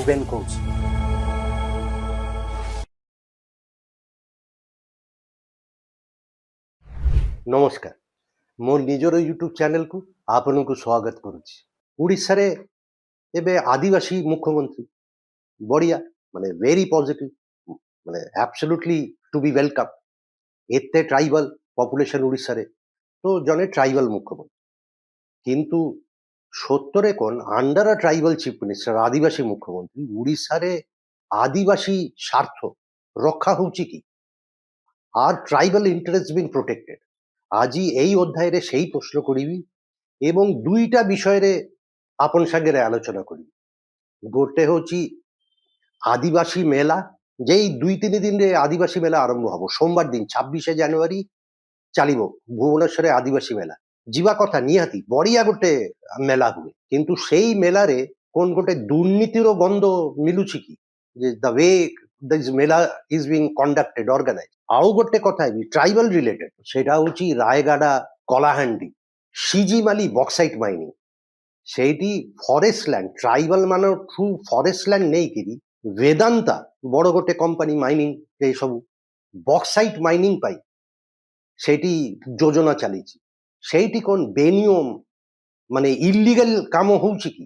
Ben Coates. ନମସ୍କାର, ମୋ ନିଜର ୟୁଟ୍ୟୁବ ଚ୍ୟାନେଲକୁ ଆପଣଙ୍କୁ ସ୍ୱାଗତ କରୁଛି। ଓଡ଼ିଶାରେ ଏବେ ଆଦିବାସୀ ମୁଖ୍ୟମନ୍ତ୍ରୀ ବଢ଼ିଆ, ମାନେ ଭେରି ପଜିଟିଭ, ମାନେ ଆବସଲ୍ୟୁଟଲି ଟୁ ବି ୱେଲକମ୍। ଏତେ ଟ୍ରାଇବାଲ ପପୁଲେସନ ଓଡ଼ିଶାରେ, ତ ଜଣେ ଟ୍ରାଇବାଲ ମୁଖ୍ୟମନ୍ତ୍ରୀ। କିନ୍ତୁ ସତରେ କ'ଣ ଅଣ୍ଡର ଟ୍ରାଇବାଲ ଚିଫ ମିନିଷ୍ଟର, ଆଦିବାସୀ ମୁଖ୍ୟମନ୍ତ୍ରୀ, ଓଡ଼ିଶାରେ ଆଦିବାସୀ ସ୍ୱାର୍ଥ ରକ୍ଷା ହେଉଛି କି? আর ট্রাইবাল ইন্টারেস্ট বিন প্রোটেক্টেড? আজি এই অধ্যায়ে সেই প্রশ্ন করিবি এবং দুইটা বিষয়ে আপন সাথে আলোচনা করিবি। গোটে হচ্ছে আদিবাসী মেলা, যেই 2-3 দিন আদিবাসী মেলা আরম্ভ হব। সোমবার দিন 26 জানুয়ারি চালিব ভুবনেশ্বরে আদিবাসী মেলা। ଯିବା କଥା ନିହାତି, ବଢିଆ ଗୋଟେ ମେଲା ହୁଏ, କିନ୍ତୁ ସେଇ ମେଲାରେ କଣ ଗୋଟେ ଦୁର୍ନୀତିର ଗନ୍ଧ ମିଳୁଛି କି? ଯେ ଦ ୱେ ଦିସ୍ ମେଲା ଇଜ ବିଂ କଣ୍ଡକ୍ଟେଡ, ଅର୍ଗାନାଇଜ। ଆଉ ଗୋଟେ କଥା ବି ଟ୍ରାଇବାଲ ରିଲେଟେଡ, ସେଟା ହଉଛି ରାୟଗଡ଼ା, କଳାହାଣ୍ଡି, ସିଜିମାଲି ବକ୍ସାଇଟ ମାଇନିଂ। ସେଇଠି ଫରେଷ୍ଟ ଲ୍ୟାଣ୍ଡ, ଟ୍ରାଇବାଲ ମାନଠୁ ଫରେଷ୍ଟ ଲ୍ୟାଣ୍ଡ ନେଇକିରି ବେଦାନ୍ତା ବଡ ଗୋଟେ କମ୍ପାନୀ ମାଇନିଂ, ଏସବୁ ବକ୍ସାଇଟ ମାଇନିଂ ପାଇଁ ସେଇଠି ଯୋଜନା ଚାଲିଛି। ସେଇଠି କ'ଣ ବେନିୟମ ମାନେ ଇଲିଗାଲ କାମ ହଉଛି କି?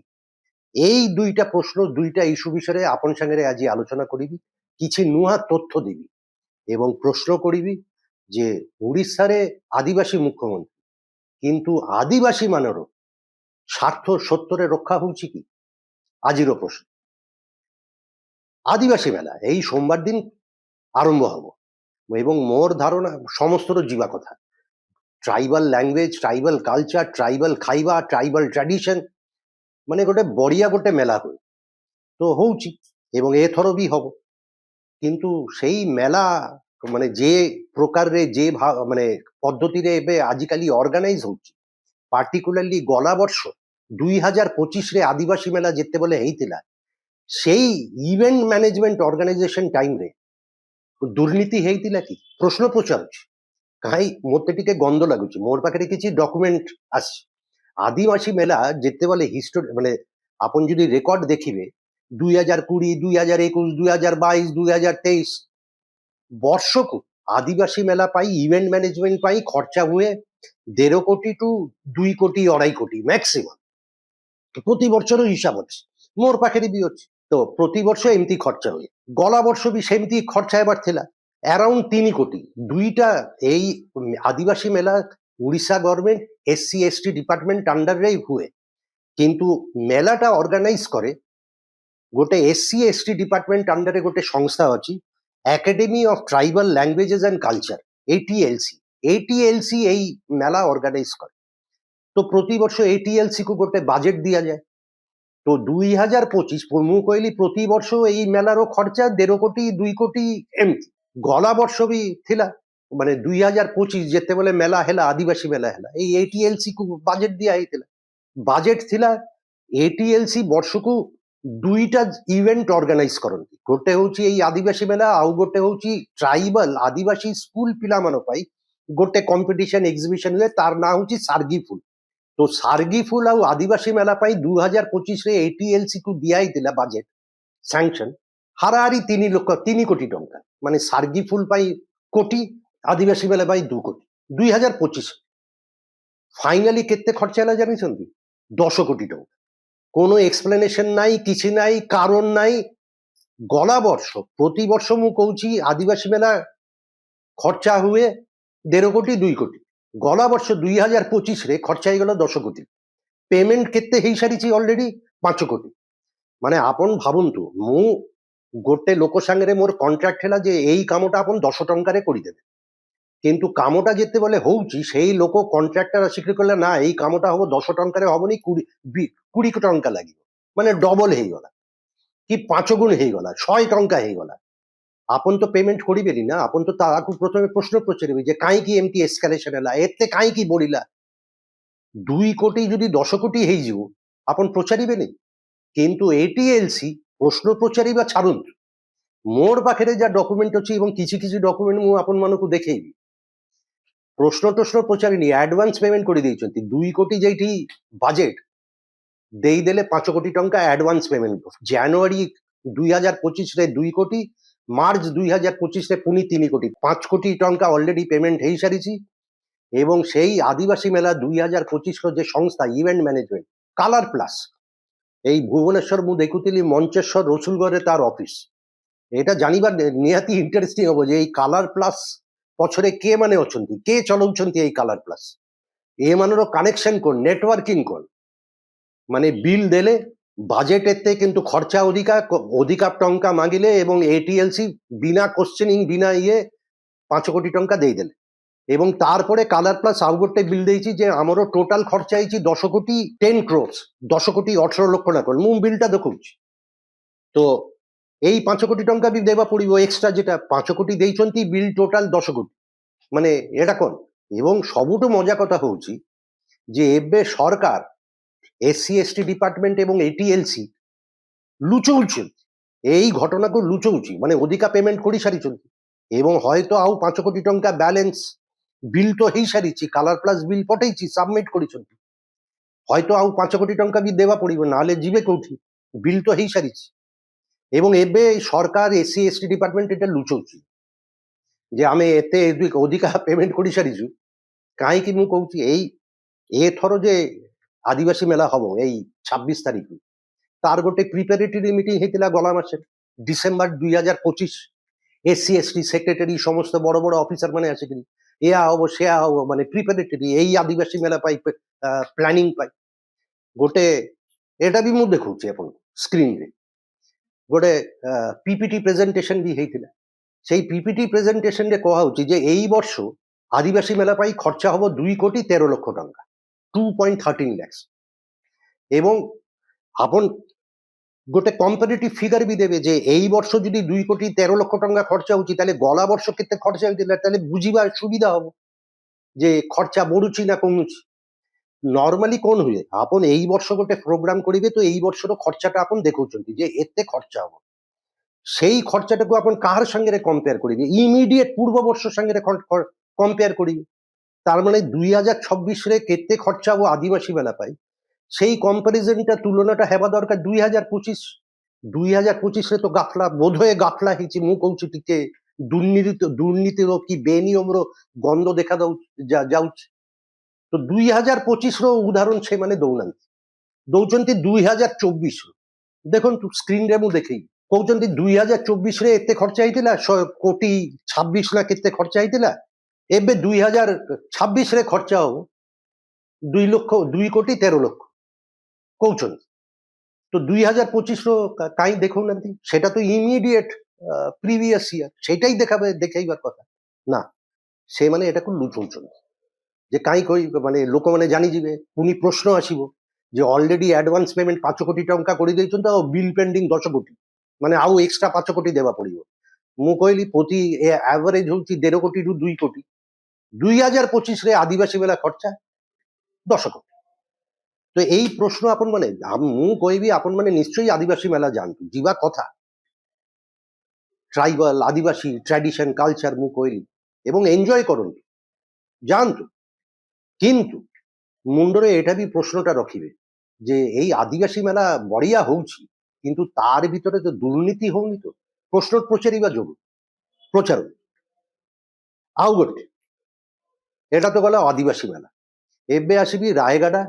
এই দুইটা প্রশ্ন, দুইটা ইস্যু বিষয়ে আপন সাথে আজ আলোচনা করিবি, কিছু নূয়া তথ্য দিবি এবং প্রশ্ন করিবি যে ওড়িশারে আদিবাসী মুখ্যমন্ত্রী, কিন্তু আদিবাসী মানেরও স্বার্থ সত্যরে রক্ষা হচ্ছে কি? আজির প্রশ্ন। আদিবাসী মেলা এই সোমবার দিন আরম্ভ হব এবং মোর ধারণা সমস্তর ଯିବା କଥା। Tribal language, tribal culture, tribal খাଇବା, ট্রাইবাল ট্রাডিশন, মানে ଗୋଟେ ବଢିଆ ଗୋଟେ মেলা ହୁଏ। তো ହଉଛି এবং ଏଥର ବି ହବ। କିନ୍ତୁ ସେଇ মেলা ମାନେ যে প্রকারে, যে মানে পদ্ধতিরে ଏବେ ଆଜିକାଲି ଅର୍ଗାନାଇଜ ହଉଛି, ପାର୍ଟିକୁଲାରଲି ଗଲା ବର୍ଷ 2025ରେ ଆଦିବାସୀ মেলা ଯେତେବେଳେ ହେଇଥିଲା, ସେଇ ଇଭେଣ୍ଟ ମ୍ୟାନେଜମେଣ୍ଟ ଅର୍ଗାନାଇଜେସନ ଟାଇମରେ ଦୁର୍ନୀତି ହେଇଥିଲା କି? ପ୍ରଶ୍ନ ପଚାରୁଛି, କାହିଁ ମୋତେ ଟିକେ ଗନ୍ଧ ଲାଗୁଛି। ମୋର ପାଖରେ କିଛି ଡକୁମେଣ୍ଟ ଆସିଛି। আদিবাসী মেলা যেତେବେଳେ হিস্টোরি, মানে আপন যদি রেকর্ড দেখিবে 2020, 2021, 2022, 2023 ବର୍ଷକୁ ଆଦିବାସୀ মেলা ପାଇଁ ଇଭେଣ୍ଟ ମ୍ୟାନେଜମେଣ୍ଟ ପାଇଁ ଖର୍ଚ୍ଚ ହୁଏ 1.5 କୋଟି ଟୁ 2 କୋଟି 2.5 କୋଟି ମ୍ୟାକ୍ସିମମ୍। প্রতি বছর হিসাব ଅଛି, মোর পাখে ବି ଅଛି। তো প্রতি বর্ষ এমতি খরচা ହୁଏ। গলা বর্ষ ବି সেমতি খরচা ହେବାର ଥିଲା অ্যারাউন্ড 3 কোটি। দুইটা এই আদিবাসী মেলা উড়িষ্যা গভর্নমেন্ট SC/ST ডিপার্টমেন্ট আন্ডারে হুয়ে, কিন্তু মেলাটা অর্গানাইজ করে গোটে SC/ST ডিপার্টমেন্ট আন্ডারে গোটে সংস্থা ଅଛି, academy of tribal languages and culture, ATLC এই মেলা অর্গানাইজ করে। তো প্রতি বর্ষ ATLC କୁ ଗୋଟେ বাজেট দিয়াଯାଏ। তো 2025 ମୁଁ କହିଲି ପ୍ରତି ବର୍ଷ ଏଇ ମେଲାର ଖର୍ଚ୍ଚା 1.5 କୋଟି 2 କୋଟି ଏମିତି। ଗଲା ବର୍ଷ ବି ଥିଲା, ମାନେ 2025 ଯେତେବେଳେ ମେଲା ହେଲା, ଆଦିବାସୀ ମେଲା ହେଲା, ଏଇ ATLC କୁ ବାଜେଟ ଦିଆ ହେଇଥିଲା। ବାଜେଟ ଥିଲା, ATLC ବର୍ଷକୁ 2ଟା ଇଭେଣ୍ଟ ଅର୍ଗାନାଇଜ କରନ୍ତି। ଗୋଟେ ହଉଛି ଏଇ ଆଦିବାସୀ ମେଲା, ଆଉ ଗୋଟେ ହଉଛି ଟ୍ରାଇବାଲ ଆଦିବାସୀ ସ୍କୁଲ ପିଲାମାନଙ୍କ ପାଇଁ ଗୋଟେ କମ୍ପିଟିସନ ଏକ୍ସିବିସନ ହୁଏ, ତାର ନାଁ ହଉଛି ସାର୍ଗି ଫୁଲ। তো সার্গি ফুল ଆଉ আদিবাসী মেলা ପାଇଁ 2025ରେ ATLC କୁ ଦିଆ ହେଇଥିଲା ବାଜେଟ ସାଙ୍କସନ ହାରାହାରି 3 କୋଟି ଟଙ୍କା। ମାନେ ସାର୍ଗି ফুল ପାଇଁ କୋଟି, ଆଦିବାସୀ মেলা ପାଇଁ 2 କୋଟି। 2025 ফাইনালি କେତେ ଖର୍ଚ୍ଚ ହେଲା ଜାଣିଛନ୍ତି? 10 କୋଟି ଟଙ୍କା। কোনো এক্সপ্লেনেশন নাই, କିଛି নাই, কারণ নাই। গলা বর্ষ, প্রতি বর্ষ ମୁଁ କହୁଛି আদিবাসী মেলা খরচা ହୁଏ 1.5 କୋଟି 2 କୋଟି। গলা বর্ষ 2025ରେ খরচা ହେଇଗଲା 10 କୋଟି। পেমেন্ট কেতে ହେଇସାରିଛି অলরেডি 5 କୋଟି। মানে আপন ভাবন্তু, ମୁଁ ଗୋଟେ ଲୋକ ସାଙ୍ଗରେ ମୋର କଣ୍ଟ୍ରାକ୍ଟ ହେଲା ଯେ ଏଇ କାମଟା ଆପଣ 10 ଟଙ୍କାରେ କରିଦେବେ, କିନ୍ତୁ କାମଟା ଯେତେବେଳେ ହଉଛି ସେଇ ଲୋକ କଣ୍ଟ୍ରାକ୍ଟର ଆସିକି କହିଲା ନା ଏଇ କାମଟା ହବ 10 ଟଙ୍କାରେ ହବନି, 20 ଟଙ୍କା ଲାଗିବ। ମାନେ ଡବଲ ହେଇଗଲା କି 5 ଗୁଣ ହେଇଗଲା, 100 ଟଙ୍କା ହେଇଗଲା। আপন তো পেমেন্ট করিবেনি না, আপন তো তাকে প্রথমে প্রশ্ন পচারিবে যে কাইকি এমতি এসকালেশন ହେଲା, এতে কাইকি বড়িলা। 2 কোটি যদি 10 কোটি ହେଇଯିବ, আপন পচারিবেনি। কিন্তু ATLC প্রশ্ন পচারিবা ছাড়ুন, মোর পাখে যা ডকুমেন্ট ଅଛି এবং কিছু কিছু ডকুমেন্ট ମୁଁ আপন ମାନଙ୍କୁ ଦେଖେଇବି। প্রশ্ন পচারিনি, অ্যাডভান্স পেমেন্ট করে ଦେଇଛନ୍ତି। 2 কোটি যেইটি বাজেট ଦେଇଦେଲେ 5 କୋଟି ଟଙ୍କା ଆଡଭାନ୍ସ ପେମେଣ୍ଟ ଜାନୁଆରୀ 2025 2 କୋଟି, ମାର୍ଚ୍ଚ 2025 ପୁଣି 3 କୋଟି, 5 କୋଟି ଟଙ୍କା ଅଲରେଡି ପେମେଣ୍ଟ ହେଇସାରିଛି। এবং সেই আদিবাসী মেলা 2025 যে সংস্থা ইভেন্ট ম্যানেজমেন্ট কালার প্লাস এই ভুবনেশ্বর ମୁଁ ଦେଖୁଥିଲି ମଞ୍ଚେଶ୍ୱର ରସୁଲଗଡ଼ରେ ତାର ଅଫିସ। এটা ଜାଣିବା ନିହାତି ଇଣ୍ଟରେଷ୍ଟିଂ ହବ ଯେ ଏଇ କାଲାର ପ୍ଲସ୍ ପଛରେ କିଏ ମାନେ ଅଛନ୍ତି, କିଏ ଚଲାଉଛନ୍ତି ଏଇ କାଲାର ପ୍ଲସ୍, ଏମାନର କନେକ୍ସନ କ'ଣ, ନେଟୱାର୍କିଂ କ'ଣ। ମାନେ ବିଲ୍ ଦେଲେ বাজেট এতে কিন্তু খরচা ଅଧିକା ଟଙ୍କା ମାଗିଲେ ଏବଂ এটিএলসি বিনা কোশ্চেনিং বিনা 5 কোটি ଟଙ୍କା ଦେଇଦେଲେ। এবং তারপরে কালার প্লাস ଆଉ ଗୋଟେ ବିଲ୍ ଦେଇଛି ଯେ ଆମର ଟୋଟାଲ ଖର୍ଚ୍ଚ ହେଇଛି 10 କୋଟି 10 crores, 10 କୋଟି 18 ଲକ୍ଷ ନା କ'ଣ। ମୁଁ ବିଲ୍ଟା ଦେଖଉଛି। তো এই 5 কোটি ଟଙ୍କା ବି ଦେବା ପଡ଼ିବ ଏକ୍ସଟ୍ରା, যেটা 5 କୋଟି ଦେଇଛନ୍ତି ବିଲ୍ ଟୋଟାଲ 10 କୋଟି। ମାନେ এটা କ'ଣ। এবং ସବୁଠୁ ମଜା କଥା ହଉଛି ଯେ ଏବେ ସରକାର এসসি এসটি ডিপার্টমেন্ট এবং এটিএলসি লুচଉଛି, এই ঘটনাକୁ ଲୁଚଉଛି, ମାନେ ଅଧିକା ପେମେଣ୍ଟ କରିସାରିଛନ୍ତି ଏବଂ ହয়তো ଆଉ 5 କୋଟି ଟଙ୍କା ବ୍ୟାଲେନ୍ସ ବିଲ୍ ତ ହେଇସାରିଛି, କାଲାର ପ୍ଲସ୍ ବିଲ୍ ପଠେଇଛି, ସବମିଟ୍ କରିଛନ୍ତି, হয়তো ଆଉ 5 କୋଟି ଟଙ୍କା ବି ଦେବା ପଡ଼ିବ, ନହେଲେ ଯିବେ କୋଉଠି, ବିଲ୍ ତ ହେଇସାରିଛି। এবং ଏବେ ସରକାର এসসি এসটি ডিপার্টমেন্ট এটা ଲୁଚଉଛି ଯେ ଆମେ ଏତେ ଅଧିକା ପେମେଣ୍ଟ କରିସାରିଛୁ। କାହିଁକି ମୁଁ କହୁଛି, ଏଥର ଯେ ଆଦିବାସୀ ମେଳା ହବ ଏଇ 26 ତାରିଖ, ତାର ଗୋଟେ ପ୍ରିପାରେଟରି ମିଟିଂ ହେଇଥିଲା ଗଲା ମାସେ ডিসেম্বর 2025। এসসি এসটি সেক্রেটারি সমস্ত বড় বড় অফিসার মানে আসিকি এয়া হব সেয়া হব, মানে প্রিপারেটরি এই আদিবাসী মেলা পাই প্ল্যানিଂ পাই ଗୋଟେ। এটা ବି ମୁଁ ଦେଖଉଛି ଆପଣଙ୍କୁ ସ୍କ୍ରିନରେ ଗୋଟେ ପିପିଟି ପ୍ରେଜେଣ୍ଟେସନ ବି ହେଇଥିଲା। সেই পিপিটি প্রেজেন্টেশনে কোয়া হচ্ছে যে এই বর্ষ আদিবাসী মেলা পাই খরচা হব 2 কোটি 13 লক্ষ টଙ୍କା, 2.13 lakhs। এবং আপন গোটে কম্পারেটিভ ফিগার ବି দেবে যে এই বর্ষ যদি 2 কোটি 13 লক্ষ টଙ୍କା খরচা হচ্ছে, তাহলে গলা বর্ষ কেতে খরচা হইଥିଲା, তাহলে বুঝিবা সুবিধা হব যে খরচা বড়ুছি না কমুছি। নর্মালি কোন হুଏ, আপন এই বর্ষ গোটে প্রোগ্রাম করিবে, তো এই বর্ষর খরচাটা আপন দেখুଛନ୍ତି যে এতে খরচা হব, সেই খরচাটাকে আপন কার সঙ্গে কম্পেয়ার করিবে, ইমিডিয়েট পূর্ববর্ষ সঙ্গে কম্পেয়ার করিবে। তার মানে 2026 কেতে খরচা হব আদিবাসী মেলা পাই, সেই কম্পারিজনটা তুলনাটা ହେବା ଦରକାର 2025 ତ ଗାଫଲା ବୋଧହୁଏ ଗାଫଲା ହେଇଛି। ମୁଁ କହୁଛି ଟିକେ ଦୁର୍ନୀତିର କି ବେନିୟମର ଗନ୍ଧ ଦେଖା ଯାଉଛି। ତ 2025 ଉଦାହରଣ ସେମାନେ ଦଉନାହାନ୍ତି, ଦଉଛନ୍ତି 2024। ଦେଖନ୍ତୁ ସ୍କ୍ରିନରେ ମୁଁ ଦେଖେଇବି, କହୁଛନ୍ତି 2024 ଏତେ ଖର୍ଚ୍ଚ ହେଇଥିଲା 100 କୋଟି 26 ନା କେତେ ଖର୍ଚ୍ଚ ହେଇଥିଲା, ଏବେ 2026 ଖର୍ଚ୍ଚ ହବ 2 କୋଟି 13 ଲକ୍ଷ କହୁଛନ୍ତି। তো 2025 କାହିଁ ଦେଖଉନାହାନ୍ତି, সেটা তো ইমিডিয়েট প্রিভিয়াস ইয়ার, সেটাই দেখাইবার কথা না। ସେମାନେ এটাକୁ ଲୁଚଉଛନ୍ତି যে କାହିଁ କହି, ମାନେ ଲୋକମାନେ ଜାଣିଯିବେ, ପୁଣି ପ୍ରଶ୍ନ ଆସିବ ଯେ ଅଲରେଡି ଆଡଭାନ୍ସ ପେମେଣ୍ଟ 5 କୋଟି ଟଙ୍କା କରିଦେଇଛନ୍ତି ଆଉ ବିଲ୍ ପେଣ୍ଡିଂ 10 କୋଟି, ମାନେ ଆଉ ଏକ୍ସଟ୍ରା 5 କୋଟି ଦେବା ପଡ଼ିବ। ମୁଁ କହିଲି ପ୍ରତି ଆଭରେଜ ହଉଛି 1.5 କୋଟିରୁ 2 କୋଟି। 2025 ଆଦିବାସୀ মেলা ଖର୍ଚ୍ଚା 10 କୋଟି। তো এই প্রশ্ন আপন মানে ମୁଁ କହିବି ଆପଣ ମାନେ ନିଶ୍ଚୟই ଆଦିବାସୀ মেলা ଯାଆନ୍ତୁ, ଯିବା କଥା। ট্রাইবাল আদিবাসী ট্র্যাডিশন কালচার ମୁଁ କହିଲି, এবং এনজয় କରନ୍ତୁ, ଯାଆନ୍ତୁ। কিন্তু ମୁଣ୍ଡରେ ଏଇଟା ବି ପ୍ରଶ୍ନଟା ରଖିବେ ଯେ ଏଇ ଆଦିବାସୀ মেলা ବଢିଆ ହଉଛି, କିନ୍ତୁ ତାର ଭିତରେ ତ ଦୁର୍ନୀତି ହଉନି ତ, ପ୍ରଶ୍ନ ପଚାରିବା ଯୋଗୁଁ ପ୍ରଚାର। ଆଉ ଗୋଟେ, এটা ତ ଗଲା ଆଦିବାସୀ মেলা, ଏବେ ଆସିବି ରାୟଗଡ଼ା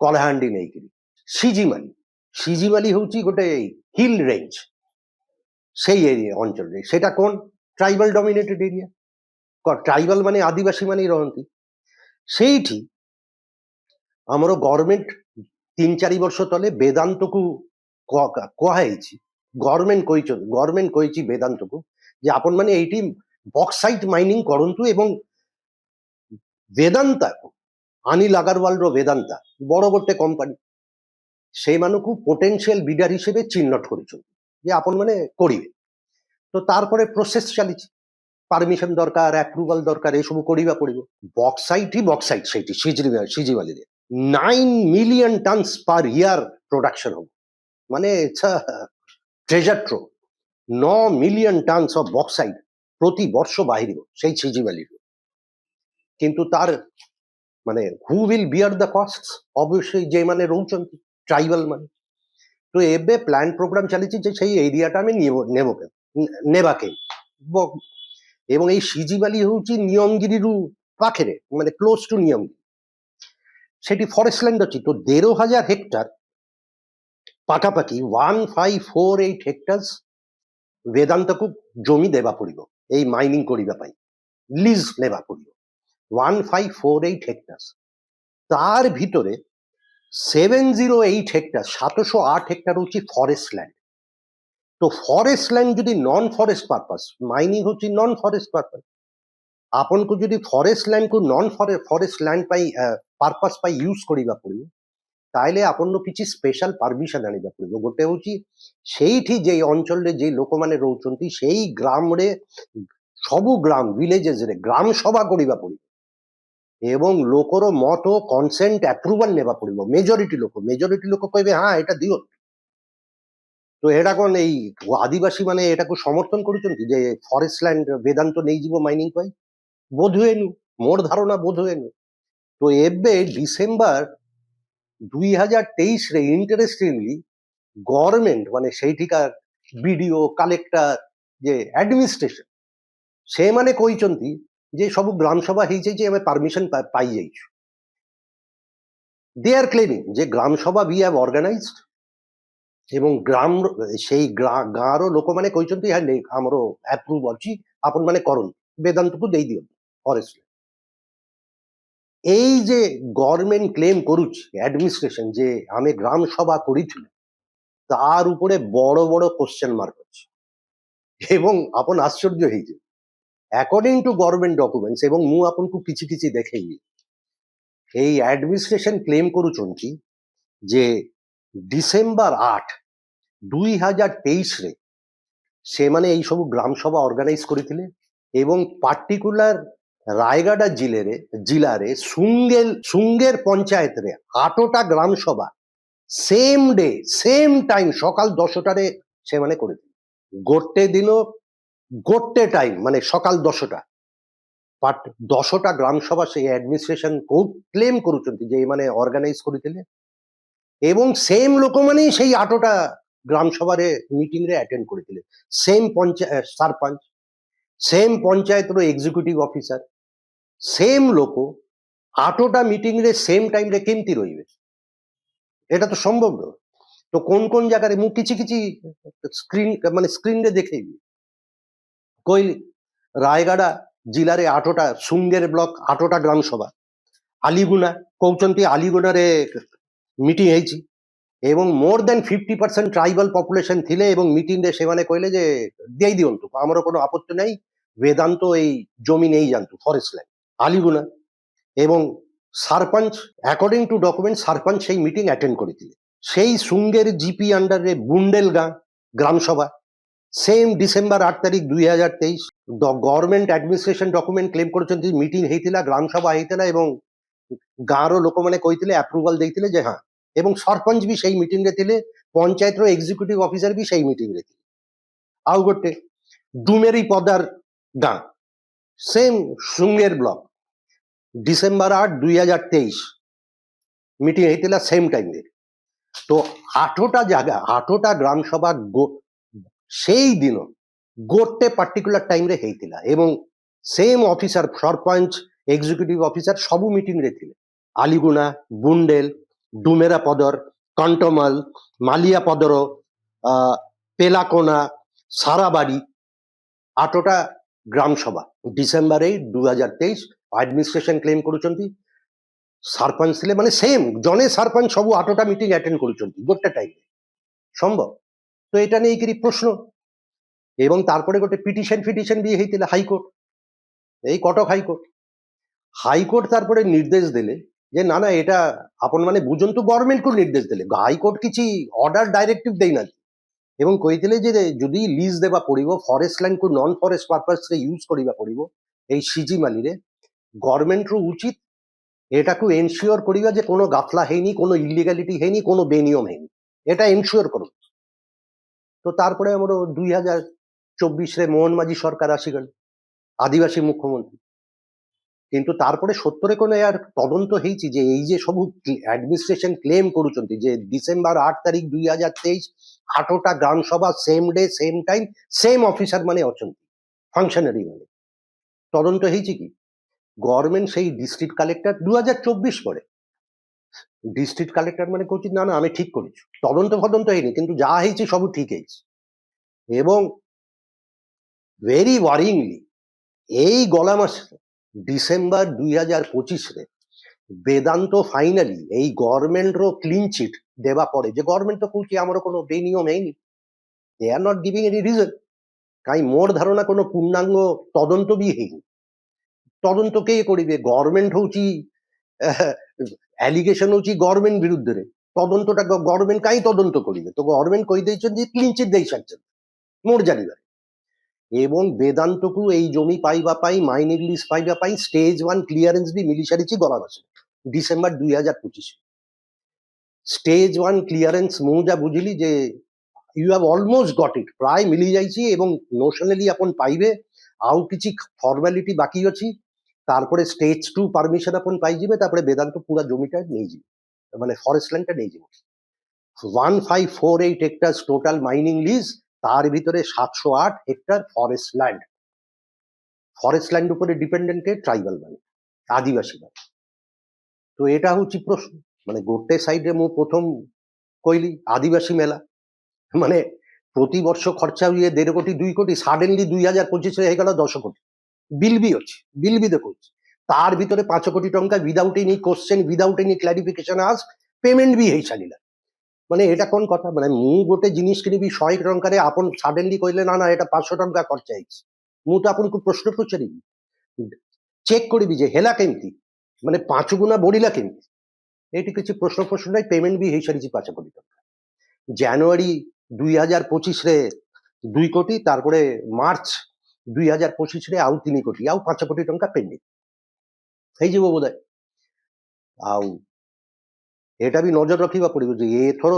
କଳାହାଣ୍ଡି ନେଇକିରି ସିଜିମାଲି। ସିଜିମାଲି ହଉଛି ଗୋଟେ ହିଲ୍ ରେଞ୍ଜ, সেই ଏରିଆ ଅଞ୍ଚଳରେ। ସେଟା କ'ଣ, ট্রাইবাল ডমিনেটেড এরিয়া, ট্রাইবাল ମାନେ ଆଦିବାସୀ ମାନେ ରହନ୍ତି ସେଇଠି। ଆମର ଗଭର୍ଣ୍ଣମେଣ୍ଟ 3-4 ବର୍ଷ ତଳେ ବେଦାନ୍ତକୁ କୁହାଯାଇଛି, ଗଭର୍ଣ୍ଣମେଣ୍ଟ କହିଛି ବେଦାନ୍ତକୁ ଯେ ଆପଣ ମାନେ ଏଇଠି ବକ୍ସାଇଟ୍ ମାଇନିଂ କରନ୍ତୁ, ଏବଂ ବେଦାନ୍ତାକୁ, ଅନିଲ ଅଗରୱାଲର ବେଦାନ୍ତା ବଡ଼ ଗୋଟେ କମ୍ପାନୀ, ସେମାନଙ୍କୁ ପୋଟେନ୍ସିଆଲ ବିଡର হিসেবে ଚିହ୍ନଟ କରିଛନ୍ତି ଯେ ଆପଣ ମାନେ କରିବେ। ତ ତାରପରେ ପ୍ରୋସେସ ଚାଲିଛି, পারমিশন দরকার, অ্যাপ্রুভাল দরকার, এসব করিবা পড়িব। বক্সাইট সেইটি সিজিমালিরে 9 million tons per year production হব, মানে treasure trove. 9 million tons of bauxite প্রতি বর্ষ বাহিরিব সেই সিজিমালির। কিন্তু তার মানে who will bear the cost, অবশ্যই যে মানে রହୁଛନ୍ତି ট্রাইবাল মানে। তো ଏବେ ପ୍ଲାନ୍ ପ୍ରୋଗ୍ରାମ ଚାଲିଛି ଯେ ସେଇ ଏରିଆଟା ଆମେ ନେବାକେ ଏବଂ ଏଇ ସିଜିବାଲି ହେଉଛି ନିୟମଗିରିରୁ ପାଖରେ, ମାନେ କ୍ଲୋଜ ଟୁ ନିୟମଗିରି। ସେଠି ଫରେଷ୍ଟ ଲ୍ୟାଣ୍ଡ ଅଛି, ତ 13,000 ହେକ୍ଟର ପାଖାପାଖି 1548 ହେକ୍ଟର୍ସ ବେଦାନ୍ତକୁ ଜମି ଦେବା ପଡିବ ଏଇ ମାଇନିଂ କରିବା ପାଇଁ, লিজ নেওয়া পড়িব 1548 হেক্টর। তার ভিতরে 708 হেক্টর 708 হেক্টর হচ্ছে ফরেস্ট ল্যান্ড। তো ফরেস্ট ল্যান্ড যদি নন ফরেস্ট পারপাস, মাইনিং হচ্ছে নন ফরেস্ট পারপাস, ଆପଣଙ୍କୁ ଯଦି ଫରେଷ୍ଟ ଲ୍ୟାଣ୍ଡକୁ ନନ୍ ଫରେଷ୍ଟ ଲ୍ୟାଣ୍ଡ ପାଇଁ ପାରପସ୍ ପାଇଁ ୟୁଜ୍ କରିବା ପଡ଼ିବ, ତାହେଲେ ଆପଣଙ୍କୁ କିଛି ସ୍ପେଶାଲ ପରମିଶନ ଆଣିବାକୁ ପଡ଼ିବ। ଗୋଟେ ହେଉଛି ସେଇଠି ଯେ ଅଞ୍ଚଳରେ ଯେ ଲୋକମାନେ ରହୁଛନ୍ତି ସେଇ ଗ୍ରାମରେ, ସବୁ ଗ୍ରାମ ଭିଲେଜେସରେ ଗ୍ରାମ ସଭା କରିବା ପଡ଼ିବ ଏବଂ ଲୋକର ମତ କନସେଣ୍ଟ ଆପ୍ରୁଭାଲ ନେବା ପଡ଼ିବ। ମେଜରିଟି ଲୋକ କହିବେ ହଁ ଏଇଟା ଦିଅ। তো এটা কোন এই আদিবাসী মানে এটাକୁ সমর্থন କରୁଛନ୍ତି ଯେ ଫରେଷ୍ଟ ଲ୍ୟାଣ୍ଡ ବେଦାନ୍ତ ନେଇଯିବ ମାଇନିଂ ପାଇଁ? ବୋଧ ହୁଏନି, ମୋର ଧାରଣା ବୋଧ ହୁଏନି। তো ଏବେ ଡିସେମ୍ବର 2023ରେ ଇଣ୍ଟରେଷ୍ଟିଂଲି ଗଭର୍ଣ୍ଣମେଣ୍ଟ ମାନେ ସେଇଠିକାର ବିଡିଓ କଲେକ୍ଟର ଯେ ଆଡମିନିଷ୍ଟ୍ରେସନ ସେମାନେ କହିଛନ୍ତି ଯେ ସବୁ ଗ୍ରାମ ସଭା ହେଇଯାଇଛି, ଆମେ ପରମିଶନ ପାଇଯାଇଛୁ। ଦେ ଆର୍ କ୍ଲେମିଂ ଯେ ଗ୍ରାମ ସଭା ବି ହ୍ୟାଭ୍ ଅର୍ଗାନାଇଜଡ ଏବଂ সেই ଗାଁର ଲୋକମାନେ କହିଛନ୍ତି ଆମର ଆପ୍ରୁଭ ଅଛି, ଆପଣ ମାନେ କରନ୍ତୁ, ବେଦାନ୍ତକୁ ଦେଇ ଦିଅନ୍ତୁ ଫରେଷ୍ଟ। এই যে গভর্নমেন্ট ক্লেম করুଛି অ্যাডমিনিস্ট্রেশন যে আমি গ্রাম সভা করেছিল, তার উপরে বড় বড় কোশ্চেন মার্ক আছে এবং আপন আশ্চর্য ହେଇଯିବେ। অ্যাকর্ডিং টু গভর্নমেন্ট ডকুমেন্টস এবং ମୁଁ ଆପଣଙ୍କୁ କିଛି କିଛି ଦେଖେଇବି, এই অ্যাডমিনিস্ট্রেশন ক্লেম କରୁଛନ୍ତି ଯେ ডিসেম্বর 8, 2023ରେ ସେମାନେ এই ସବୁ ଗ୍ରାମ ସଭା ଅର୍ଗାନାଇଜ କରିଥିଲେ ଏବଂ ପାର୍ଟିକୁଲାର ରାୟଗଡ଼ା ଜିଲ୍ଲାରେ ସୁଙ୍ଗେର ପଞ୍ଚାୟତରେ 8ଟା ଗ୍ରାମ ସଭା ସେମ୍ ଡେ ସେମ୍ ଟାଇମ୍ ସକାଳ 10টাରେ ସେମାନେ କରିଥିଲେ। ଗୋଟେ ଦିନ ଗୋଟେ ଟାଇମ୍ ମାନେ ସକାଳ 10ଟା 10ଟା ଗ୍ରାମ ସଭା ସେଇ ଆଡମିନିଷ୍ଟ୍ରେସନ କ୍ଲେମ କରୁଛନ୍ତି ଯେ ଏମାନେ ଅର୍ଗାନାଇଜ କରିଥିଲେ ଏବଂ ସେମ୍ ଲୋକମାନେ ସେଇ 8ଟା ଗ୍ରାମ ସଭାରେ ମିଟିଂରେ ଆଟେଣ୍ଡ କରିଥିଲେ। ସେମ୍ ସରପଞ୍ଚ, ସେମ୍ ପଞ୍ଚାୟତର ଏକ୍ଜିକ୍ୟୁଟିଭ ଅଫିସର, ସେମ୍ ଲୋକ 8ଟା ମିଟିଂରେ ସେମ୍ ଟାଇମରେ କେମିତି ରହିବେ? এটা তো সম্ভব নয়। তো কোন কোন জায়গায় ମୁଁ କିଛି ସ୍କ୍ରିନରେ ଦେଖେଇବି। କହିଲି ରାୟଗଡ଼ା ଜିଲ୍ଲାରେ 8ଟା, ସୁଙ୍ଗେର ବ୍ଲକ 8ଟା ଗ୍ରାମ ସଭା, ଆଲିଗୁନା କହୁଛନ୍ତି ଆଲିଗୁନାରେ ମିଟିଂ ହେଇଛି ଏବଂ ମୋର ଦେନ୍ 50% ট্রাইবাল পপুলেশন ଥିଲେ এবং মিটিংরে ସେମାନେ କହିଲେ ଯେ ଦେଇ ଦିଅନ୍ତୁ, ଆମର কোনো আপত্তি ନାହିଁ, বেদান্ত এই জমি নেই যাନ୍ତୁ ফরেস্ট ল্যান্ড। আলিগুনা এবং sarpanch according to document sarpanch সেই মিটিং অ্যাটেন্ড করেছিল। সেই সুঙ্গের জিপি আন্ডারে বুন্ডেল গ্রাম সভা সেম ডিসেম্বর 8 তারিখ 2023 গভর্নমেন্ট আডমিনিস্ট্রেশন ডকুমেন্ট ক্লেম କରୁଛନ୍ତି মিটিং ହେଇଥିଲା, ଗ୍ରାମ ସଭା ହେଇଥିଲା ଏବଂ ଗାଁର ଲୋକମାନେ କହିଥିଲେ ଆପ୍ରୁଭାଲ ଦେଇଥିଲେ ଯେ ହଁ, ଏବଂ ସରପଞ୍ଚ ବି ସେଇ ମିଟିଂରେ ଥିଲେ, ପଞ୍ଚାୟତର ଏକ୍ଜିକ୍ୟୁଟିଭ ଅଫିସର ବି ସେଇ ମିଟିଂରେ ଥିଲେ। ଆଉ ଗୋଟେ ଡୁମେରି ପଦାର ଗାଁ same Sunger block December 8, 2023 meeting ହେଇଥିଲା সেম টাইমে। তো 8টা জায়গা 8টা গ্রাম সভা সেই দিন ଗୋଟେ পার্টিকুলার টাইমରେ ହେଇଥିଲା ଏବଂ same officer sarpanch executive officer ସବୁ ମିଟିଂରେ ଥିଲେ। ଆଲିଗୁନା, ବୁଣ୍ଡେଲ, ଡୁମେରା ପଦର, କଣ୍ଟମଲ, ମାଲିଆ ପଦର, পেলাকোনা, সারাবাড়ি 8টা গ্রাম সভা ডিসেম্বর 8, 2023 আডমিনিস্ট্রেশন ক্লেম କରୁଛନ୍ତି ସରପଞ୍ଚ ଥିଲେ, ମାନେ ସେମ୍ ଜଣେ ସରପଞ୍ଚ ସବୁ 8ଟା ମିଟିଂ ଆଟେଣ୍ଡ କରୁଛନ୍ତି ଗୋଟେ ଟାଇମରେ। সম্ভব? তো এটা ନେଇକିରି ପ୍ରଶ୍ନ ଏବଂ ତାরপরে ଗୋଟେ ପିଟିସନ ବି ହେଇଥିଲା ହାଇକୋର୍ଟ, এই কটক হাইকোর্ট তারপরে নির্দেশ দেলে যে না না এটা আপন মানে বুঝন্তু, গভর্নমেন্টକୁ ନିର୍ଦ୍ଦେଶ ଦେଲେ, ହାଇକୋର୍ଟ କିଛି ଅର୍ଡର ଡାଇରେକ୍ଟିଭ ଦେଇନାହାନ୍ତି ଏବଂ କହିଥିଲେ ଯେ ଯଦି লিজ ଦେବା ପଡ଼ିବ ଫରେଷ୍ଟ ଲ୍ୟାଣ୍ଡକୁ ନନ୍ ଫରେଷ୍ଟ ପର୍ପସରେ ୟୁଜ୍ କରିବା ପଡ଼ିବ এই সিজিমালিରେ, গভর্নমেন্টର উচিত এটাକୁ এনশিওর করিবা যে কোনো গাফলা হয়নি, কোনো ইলিগালিটি হয়নি, কোনো বেনিয়ম হয়নি, এটা এনশিওর করুন। তো তারপরে আমার 2024ରେ মোহন মাঝি সরকার আসিগলে, আদিবাসী মুখ্যমন্ত্রী, କିନ୍ତୁ ତାପରେ ସତରେ কোন यार তদন্ত ହେଇଛି ଯେ ଏଇ ଯେ ସବୁ ଆଡମିନିଷ୍ଟ୍ରେସନ କ୍ଲେମ କରୁଛନ୍ତି ଯେ ଡିସେମ୍ବର 8 ତାରିଖ 2023 8ଟା ଗ୍ରାମ ସଭା same day same time same officer ମାନେ ଅଛନ୍ତି ଫଙ୍କସନାରୀ ମାନେ তদন্ত ହେଇଛି କି গভর্নমেন্ট সেই ডিস্ট্রিক্ট কালেক্টর 2024 পরে ডিস্ট্রিক্ট কালেক্টর মানে কହୁଛି না না ଆମେ ঠিক କରିଛୁ তদন্ত ହେଇନି କିନ୍ତୁ ଯାହା ହେଇଛି ସବୁ ঠিক ହେଇଛି এবং ভেরি ওয়ারিংলি এই গলা মাসে ডিসেম্বর 2025 ରେ বেদান্ত ফাইনালি এই গভর্নমেন্টର ক্লিন চিট দেବା ପରେ যে গভর্নমেন্ট তো কହୁଛି ଆମର কোনো বেনিয়ম ହେଇନି they are not giving any reason কাই মোর ধারণা কোনো পূর্ণাঙ্গ তদন্ত ବି ହେଇନି তদন্ত কে করিবে গভর্নমেন্ট হଉଛି অ্যালিগেশন হଉଛି গভর্নমেন্ট বিরুদ্ধে তদন্তটা গভর্নমেন্ট কাই তদন্ত করিবে তো গভর্নমেন্ট কই ଦେଇଛନ୍ତି ক্লিন চিট ଦେଇ ସାରିଛନ୍ତି মোর জানিবারে এবং বেদান্তକୁ এই জমি পাইবা পাই মাইনিং লিজ পাইবা পাই স্টেজ 1 ক্লিয়ারেন্স ବି মিলি সারিଛି গলা মাসে ডিসেম্বর 2025 স্টেজ 1 ক্লিয়ারেন্স ମୁଁ যা বুঝিলি যে you have almost got it প্রায় মিলি যাইছি এবং নোশনালি আপন পাইবে ଆଉ କିଛି ফর্মালিটি বাকি ଅଛି তারপরে স্টেজ 2 পারমিশন আপন পাইଯିବେ তারপরে বেদান্ত পুরা জমিটা নিয়ে যাবে মানে ফরেস্ট ল্যান্ডটা নিয়ে যাবে 1548 হেক্টার টোটাল মাইনিং লিজ তার ভিতরে 708 হেক্টর ফরেস্ট ল্যান্ড উপরে ডিপেন্ডেন্ট ট্রাইবাল মানে আদিবাসী মানে তো এটা হচ্ছে প্রশ্ন মানে গোটে সাইডে ମୁଁ প্রথম কইলি আদিবাসী মেলা মানে প্রতি বর্ষ খরচা ହୁଏ 1.5 কোটি 2 কোটি সাডেনলি 2025 ରେ ହେଇଗଲା 10 কোটি বিল ବି ଅଛି ବିଲ୍ ବି ଦେଖଉଛି ତାର ଭିତରେ 5 କୋଟି ଟଙ୍କା without any question without any clarification ଆସ୍ পেমেন্ট ବି ହେଇ ସାରିଲା মানে এটা কোন কথা মানে ମୁଁ ଗୋଟେ ଜିନିଷ କିଣିବି 100 ଟଙ୍କାରେ ଆପଣ ସାଡେନଲି କହିଲେ ନା ନା এটা 500 ଟଙ୍କା ଖର୍ଚ୍ଚ ହେଇଛି ମୁଁ ତ ଆପଣଙ୍କୁ ପ୍ରଶ୍ନ ପଚାରିବି চেক କରିବି ଯେ ହେଲା କେମିତି ମାନେ 5 ଗୁଣା ବଢିଲା କେମିତି ଏଠି କିଛି ପ୍ରଶ୍ନ ନାହିଁ পেমেন্ট ବି ହେଇ ସାରିଛି 5 କୋଟି ଟଙ୍କା ଜାନୁଆରୀ 2025 ରେ 2 কোটি তারপরে মার্চ 2025 ରେ ଆଉ 3 কোটি ଆଉ 5 কোটি ଟଙ୍କା ପେଣ୍ଡିଂ ହେଇଯିବ ବୋଧେ ଆଉ এটা ବି ନଜର ରଖିବା ପଡିବ ଯେ ଏଥର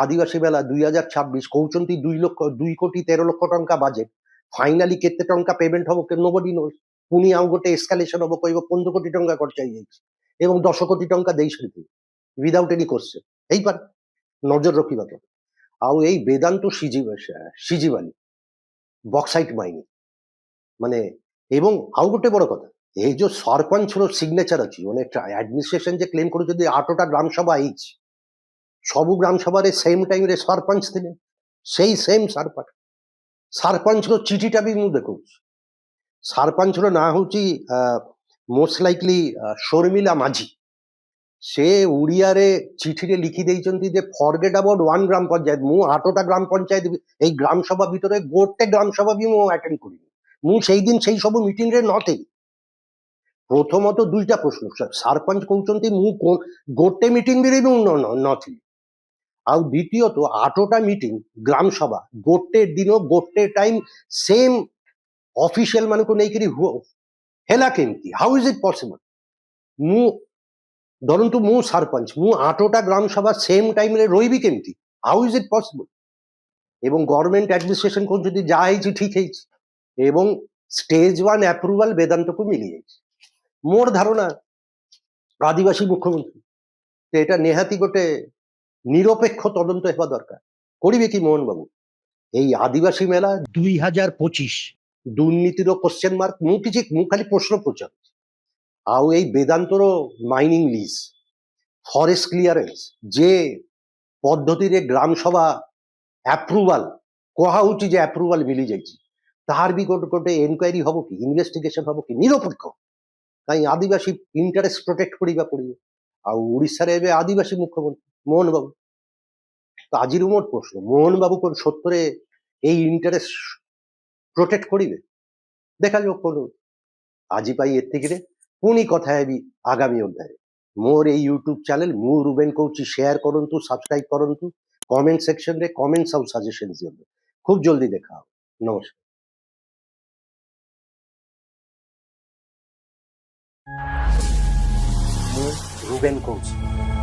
ଆଦିବାସୀ ବେଲା 2026 କହୁଛନ୍ତି 2 କୋଟି 13 ଲକ୍ଷ ଟଙ୍କା ବାଜେଟ ଫାଇନାଲି କେତେ ଟଙ୍କା ପେମେଣ୍ଟ ହବ ନୋବଡି ନୋସ୍ ପୁଣି ଆଉ ଗୋଟେ ଏସ୍କାଲେସନ ହବ କହିବ 15 କୋଟି ଟଙ୍କା ଖର୍ଚ୍ଚ ହେଇଯାଇଛି ଏବଂ 10 କୋଟି ଟଙ୍କା ଦେଇ ସାରିଥିବେ ୱିଦାଉଟ୍ ଏନି କ୍ୱେଶ୍ଚନ ହେଇପାରେ ନଜର ରଖିବା ତ ଆଉ ଏଇ ବେଦାନ୍ତ ସିଜିବାଲି ବକ୍ସାଇଟ ମାଇନିଂ ମାନେ ଏବଂ ଆଉ ଗୋଟେ ବଡ କଥା এই যে ସରପଞ୍ଚର ସିଗ୍ନେଚର ଅଛି ମାନେ ଆଡମିନିଷ୍ଟ୍ରେସନ ଯେ କ୍ଲେମ କରୁଛନ୍ତି 8ଟା ଗ୍ରାମ ସଭା ହେଇଛି ସବୁ ଗ୍ରାମ ସଭାରେ ସେମ ଟାଇମରେ ସରପଞ୍ଚ ଥିଲେ ସେଇ ସେମ ସରପଞ୍ଚର ଚିଠିଟା ବି ମୁଁ ଦେଖଉଛି ସରପଞ୍ଚର ନାଁ ହଉଛି ମୋଷ୍ଟ ଲାଇକଲି ଶର୍ମିଲା ମାଝୀ ସେ ଓଡ଼ିଆରେ ଚିଠିରେ ଲିଖି ଦେଇଛନ୍ତି ଯେ ଫରଗେଟ୍ ଆବାଉଟ୍ 1 ଗ୍ରାମ ପଞ୍ଚାୟତ ମୁଁ 8ଟା ଗ୍ରାମ ପଞ୍ଚାୟତ এই ଗ୍ରାମ ସଭା ଭିତରେ ଗୋଟେ ଗ୍ରାମ ସଭା ବି ମୁଁ ଆଟେଣ୍ଡ କରିନି ମୁଁ ସେଇ ଦିନ ସେଇ ସବୁ ମିଟିଂରେ ନଥିଲି প্রথমত দুইটা প্রশ্ন ସରପଞ୍ଚ କହୁଛନ୍ତି ମୁଁ ଗୋଟେ ମିଟିଂରେ ବି ନଥିଲି ଆଉ ଦ୍ୱିତୀୟত 8ଟା ମିଟିଂ ଗ୍ରାମ ସଭା ଗୋଟେ ଦିନ ଗୋଟେ ଟାଇମ ସେମ ଅଫିସିଆଲ ମାନଙ୍କୁ ନେଇକରି ହେଲା କେମିତି ହାଉ ଇଜ ଇଟ୍ ପସିବଲ ମୁଁ ଧରନ୍ତୁ ମୁଁ ସରପଞ୍ଚ ମୁଁ 8ଟା ଗ୍ରାମ ସଭା ସେମ ଟାଇମରେ ରହିବି କେମିତି ହାଉ ଇଜ ଇଟ୍ ପସିବଲ ଏବଂ ଗଭର୍ନମେଣ୍ଟ ଆଡମିନିଷ୍ଟ୍ରେସନ କହୁଛନ୍ତି ଯାହା ହେଇଛି ଠିକ ହେଇଛି ଏବଂ স্টেজ 1 ଆପ୍ରୁଭାଲ ବେଦାନ୍ତକୁ ମିଳିଯାଇଛି মোর ধারণা আদিবাসী মুখ্যমন্ত্রী এটা নিহাতি গোটে নিরপেক্ষ তদন্ত হেবা দরকার করিবে কি মোহন বাবু এই আদিবাসী মেলা 2025 দুর্নীতির কোশ্চেন মার্ক ମୁଁ ଖାଲି প্রশ্ন পচাରୁଛି ଆଉ ଏଇ ବେଦାନ୍ତର ମାଇନିଂ লিজ ଫରେଷ୍ଟ କ୍ଲିୟରେନ୍ସ ଯେ ପଦ୍ଧତିରେ ଗ୍ରାମ ସଭା ଆପ୍ରୁଭାଲ କୁହାହଉଛି ଯେ ଆପ୍ରୁଭାଲ ମିଳିଯାଇଛି ତାହାର ବି ଗୋଟେ ଏନକ୍ୱାରି ହବ କି ଇନଭେଷ୍ଟିଗେସନ ହବ କି ନିରପେକ୍ଷ କାହିଁ ଆଦିବାସୀ ଇଣ୍ଟରେଷ୍ଟ ପ୍ରୋଟେକ୍ଟ କରିବା ପଡିବ ଆଉ ଓଡ଼ିଶାରେ ଏବେ ଆଦିବାସୀ ମୁଖ୍ୟମନ୍ତ୍ରୀ ମୋହନ ବାବୁ ତ ଆଜିର ମୋର ପ୍ରଶ୍ନ ମୋହନ ବାବୁ କୋଣ ସତରେ ଏଇ ଇଣ୍ଟରେଷ୍ଟ ପ୍ରୋଟେକ୍ଟ କରିବେ ଦେଖାଯାଉ କଣ ଆଜି ପାଇଁ ଏତିକିରେ ପୁଣି କଥା ହେବି ଆଗାମୀ ଅଧ୍ୟାୟରେ ମୋର ଏଇ ୟୁଟ୍ୟୁବ ଚ୍ୟାନେଲ ମୁଁ ରୁବେନ କହୁଛି ସେୟାର କରନ୍ତୁ ସବସ୍କ୍ରାଇବ କରନ୍ତୁ କମେଣ୍ଟ ସେକ୍ସନରେ କମେଣ୍ଟସ ଆଉ ସଜେସନ ଦିଅନ୍ତୁ খুব ଜଲ୍ଦି ଦେଖା ହବ ନମସ୍କାର ମୁଁ ରୁବେନ କହୁଛି